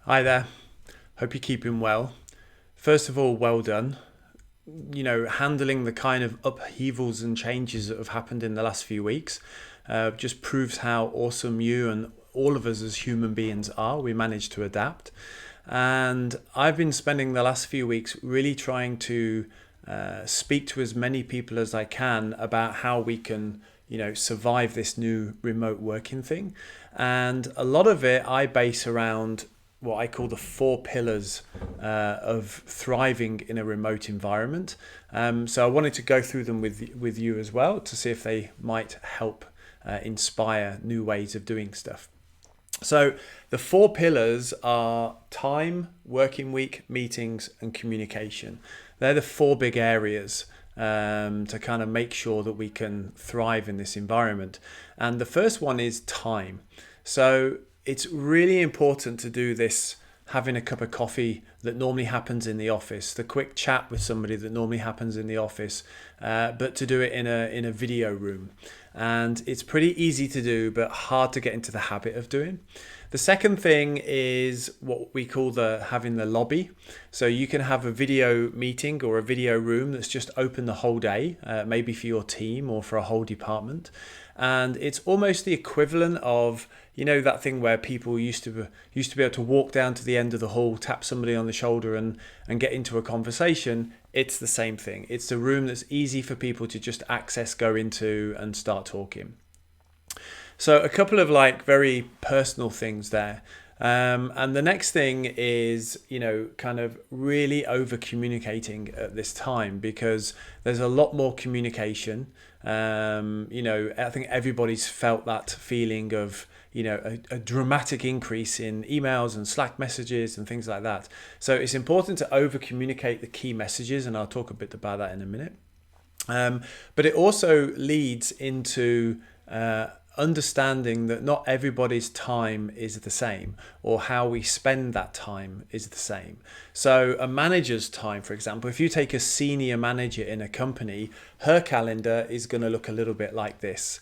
Hi there. Hope you're keeping well. First of all, well done. Handling the kind of upheavals and changes that have happened in the last few weeks just proves how awesome you and all of us as human beings are. We managed to adapt. And I've been spending the last few weeks really trying to speak to as many people as I can about how we can, survive this new remote working thing. And a lot of it I base around what I call the four pillars of thriving in a remote environment. So I wanted to go through them with you as well to see if they might help inspire new ways of doing stuff. So the four pillars are time, working week, meetings, and communication. They're the four big areas to kind of make sure that we can thrive in this environment. And the first one is time. So it's really important to do this having a cup of coffee that normally happens in the office, the quick chat with somebody that normally happens in the office, but to do it in a video room. And it's pretty easy to do, but hard to get into the habit of doing. The second thing is what we call having the lobby. So you can have a video meeting or a video room that's just open the whole day, maybe for your team or for a whole department. And it's almost the equivalent of, that thing where people used to be able to walk down to the end of the hall, tap somebody on the shoulder and get into a conversation. It's the same thing. It's the room that's easy for people to just access, go into and start talking. So a couple of very personal things there. And the next thing is, kind of really over communicating at this time because there's a lot more communication. I think everybody's felt that feeling of, a dramatic increase in emails and Slack messages and things like that. So it's important to over communicate the key messages, and I'll talk a bit about that in a minute. But it also leads into understanding that not everybody's time is the same, or how we spend that time is the same. So a manager's time, for example, if you take a senior manager in a company, her calendar is going to look a little bit like this,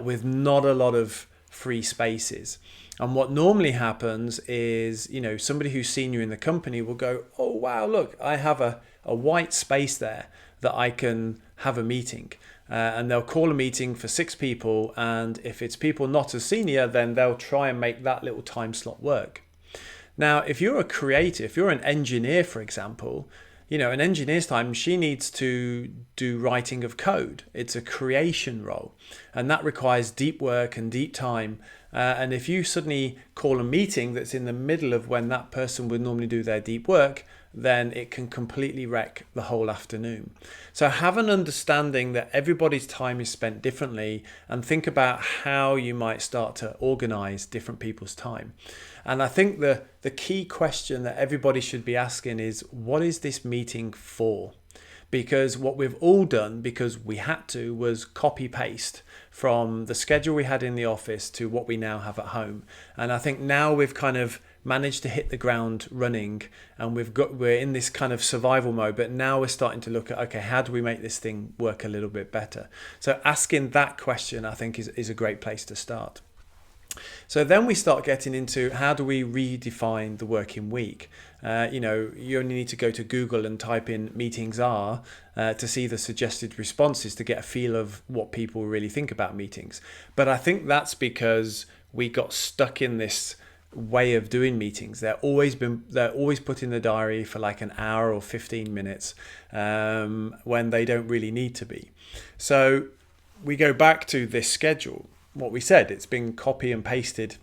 with not a lot of free spaces. And what normally happens is, somebody who's senior in the company will go, oh, wow, look, I have a white space there that I can have a meeting. And they'll call a meeting for 6 people. And if it's people not as senior, then they'll try and make that little time slot work. Now, if you're a creative, if you're an engineer, for example, an engineer's time, she needs to do writing of code. It's a creation role, and that requires deep work and deep time. And if you suddenly call a meeting that's in the middle of when that person would normally do their deep work, then it can completely wreck the whole afternoon. So have an understanding that everybody's time is spent differently, and think about how you might start to organize different people's time. And I think the key question that everybody should be asking is, what is this meeting for? Because what we've all done, because we had to, was copy paste from the schedule we had in the office to what we now have at home. And I think now we've kind of managed to hit the ground running, and we're in this kind of survival mode, but now we're starting to look at, okay, how do we make this thing work a little bit better? So asking that question, I think, is a great place to start. So then we start getting into, how do we redefine the working week? You only need to go to Google and type in meetings are to see the suggested responses to get a feel of what people really think about meetings. But I think that's because we got stuck in this way of doing meetings. They're always put in the diary for like an hour or 15 minutes when they don't really need to be. So we go back to this schedule. What we said, it's been copy and pasted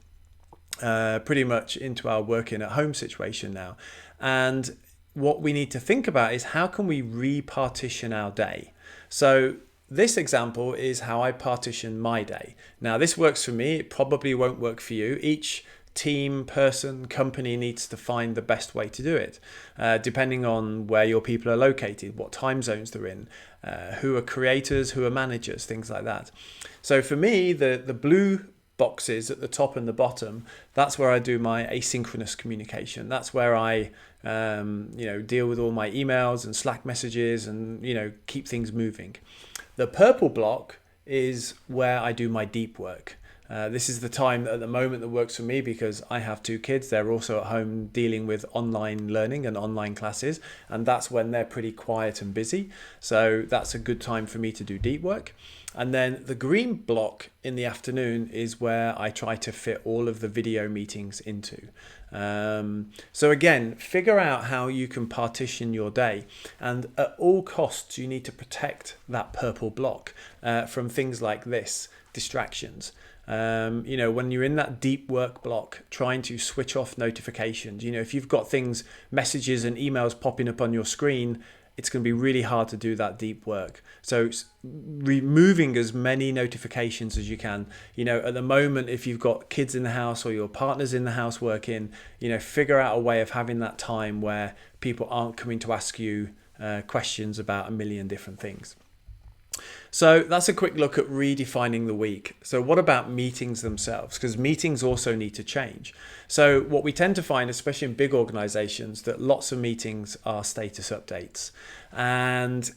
pretty much into our working at home situation now. And what we need to think about is, how can we repartition our day? So this example is how I partition my day. Now, this works for me. It probably won't work for you. Each team, person, company needs to find the best way to do it, depending on where your people are located, what time zones they're in, who are creators, who are managers, things like that. So for me, the blue boxes at the top and the bottom, that's where I do my asynchronous communication. That's where I deal with all my emails and Slack messages and keep things moving. The purple block is where I do my deep work. This is the time at the moment that works for me because I have 2 kids. They're also at home dealing with online learning and online classes, and that's when they're pretty quiet and busy. So that's a good time for me to do deep work. And then the green block in the afternoon is where I try to fit all of the video meetings into. So again, figure out how you can partition your day, and at all costs you need to protect that purple block from things like this, distractions. When you're in that deep work block, trying to switch off notifications, if you've got things, messages and emails popping up on your screen, it's going to be really hard to do that deep work. So removing as many notifications as you can. At the moment, if you've got kids in the house or your partner's in the house working, figure out a way of having that time where people aren't coming to ask you questions about a million different things. So that's a quick look at redefining the week. So what about meetings themselves? Because meetings also need to change. So what we tend to find, especially in big organizations, that lots of meetings are status updates. And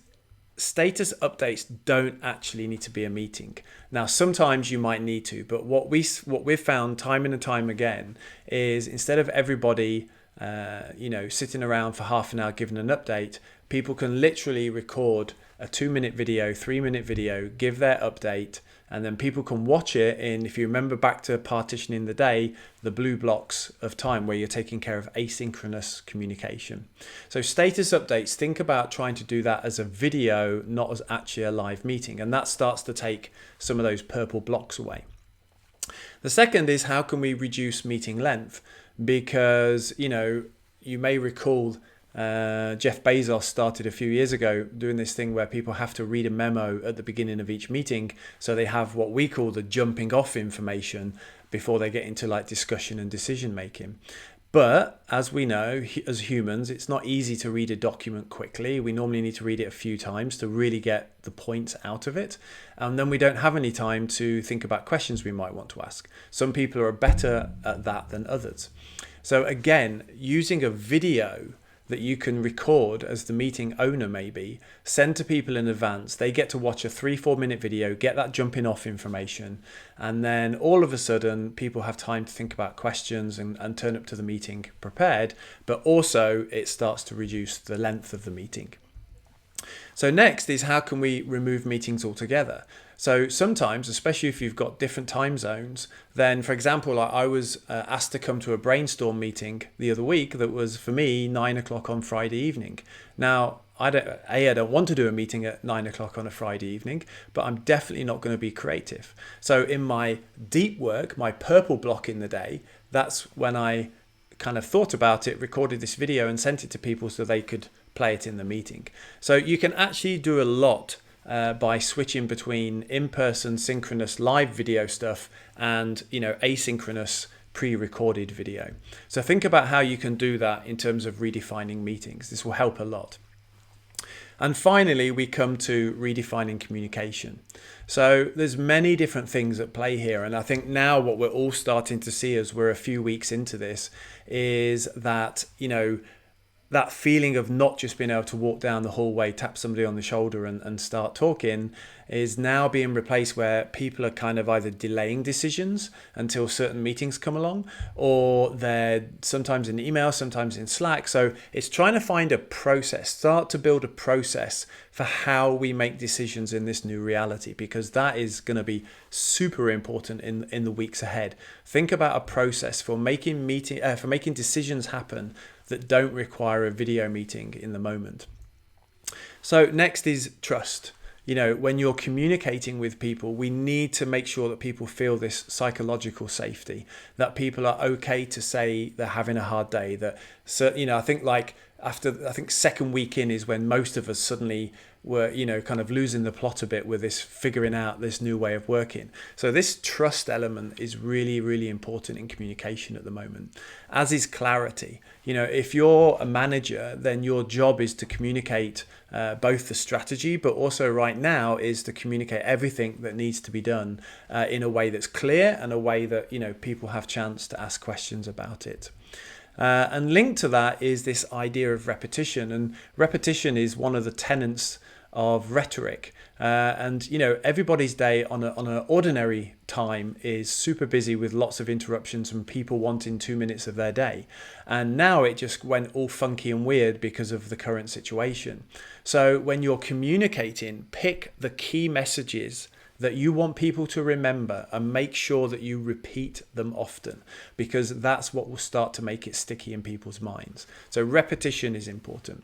status updates don't actually need to be a meeting. Now, sometimes you might need to, but what we've found time and time again is instead of everybody sitting around for half an hour giving an update, people can literally record a 2-minute video, 3-minute video, give their update, and then people can watch it in, if you remember back to partitioning the day, the blue blocks of time where you're taking care of asynchronous communication. So status updates, think about trying to do that as a video, not as actually a live meeting, and that starts to take some of those purple blocks away. The second is, how can we reduce meeting length? Because, you may recall Jeff Bezos started a few years ago doing this thing where people have to read a memo at the beginning of each meeting, so they have what we call the jumping off information before they get into like discussion and decision making. But as we know, as humans, it's not easy to read a document quickly. We normally need to read it a few times to really get the points out of it. And then we don't have any time to think about questions we might want to ask. Some people are better at that than others. So again, using a video that you can record as the meeting owner, maybe send to people in advance. They get to watch a 3-4 minute video, get that jumping off information, and then all of a sudden people have time to think about questions and turn up to the meeting prepared, but also it starts to reduce the length of the meeting. So next is, how can we remove meetings altogether? So sometimes, especially if you've got different time zones, then for example, I was asked to come to a brainstorm meeting the other week that was for me 9 o'clock on Friday evening. Now, I don't want to do a meeting at 9 o'clock on a Friday evening, but I'm definitely not going to be creative. So in my deep work, my purple block in the day, that's when I kind of thought about it, recorded this video and sent it to people so they could play it in the meeting. So you can actually do a lot by switching between in-person synchronous live video stuff and asynchronous pre-recorded video. So think about how you can do that in terms of redefining meetings. This will help a lot. And finally, we come to redefining communication. So there's many different things at play here. And I think now what we're all starting to see as we're a few weeks into this is that, that feeling of not just being able to walk down the hallway, tap somebody on the shoulder and start talking is now being replaced, where people are kind of either delaying decisions until certain meetings come along, or they're sometimes in email, sometimes in Slack. So it's trying to find a process, start to build a process for how we make decisions in this new reality, because that is going to be super important in the weeks ahead. Think about a process for making decisions happen that don't require a video meeting in the moment. So next is trust. When you're communicating with people, we need to make sure that people feel this psychological safety, that people are okay to say they're having a hard day. That, I think second week in is when most of us suddenly were, kind of losing the plot a bit with this, figuring out this new way of working. So this trust element is really, really important in communication at the moment, as is clarity. If you're a manager, then your job is to communicate both the strategy, but also right now is to communicate everything that needs to be done in a way that's clear and a way that, people have chance to ask questions about it. And linked to that is this idea of repetition. And repetition is one of the tenets of rhetoric. And everybody's day on an ordinary time is super busy with lots of interruptions and people wanting 2 minutes of their day. And now it just went all funky and weird because of the current situation. So when you're communicating, pick the key messages that you want people to remember and make sure that you repeat them often, because that's what will start to make it sticky in people's minds. So repetition is important.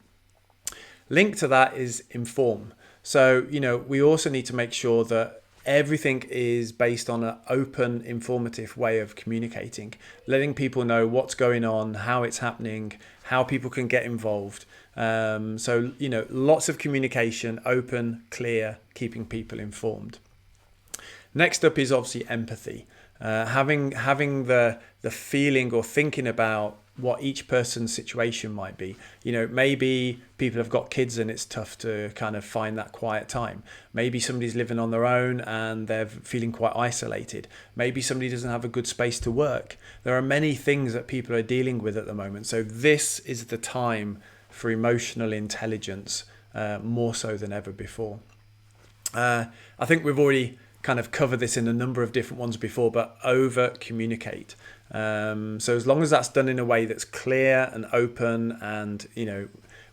Linked to that is inform. So, we also need to make sure that everything is based on an open, informative way of communicating, letting people know what's going on, how it's happening, how people can get involved. So, lots of communication, open, clear, keeping people informed. Next up is obviously empathy. Having the feeling or thinking about what each person's situation might be. Maybe people have got kids and it's tough to kind of find that quiet time. Maybe somebody's living on their own and they're feeling quite isolated. Maybe somebody doesn't have a good space to work. There are many things that people are dealing with at the moment. So this is the time for emotional intelligence, more so than ever before. I think we've already kind of covered this in a number of different ones before, but over communicate. So as long as that's done in a way that's clear and open and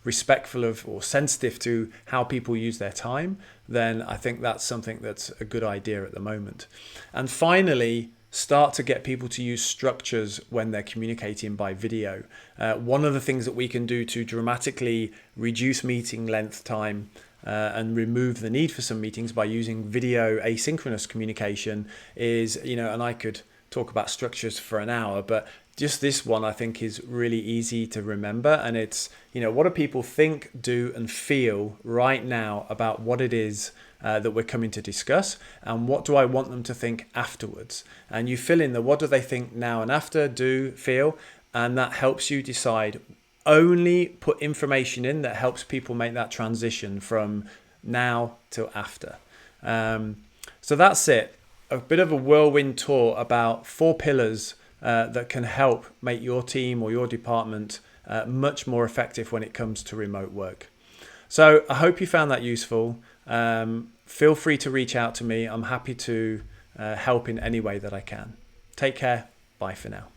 respectful of or sensitive to how people use their time, then I think that's something that's a good idea at the moment. And finally, start to get people to use structures when they're communicating by video. One of the things that we can do to dramatically reduce meeting length time and remove the need for some meetings by using video asynchronous communication is, and I could talk about structures for an hour, but just this one I think is really easy to remember. And it's, what do people think, do and feel right now about what it is that we're coming to discuss, and what do I want them to think afterwards? And you fill in the what do they think now and after, do, feel, and that helps you decide. Only put information in that helps people make that transition from now to after. So that's it. A bit of a whirlwind tour about 4 pillars that can help make your team or your department much more effective when it comes to remote work. So I hope you found that useful. Feel free to reach out to me. I'm happy to help in any way that I can. Take care. Bye for now.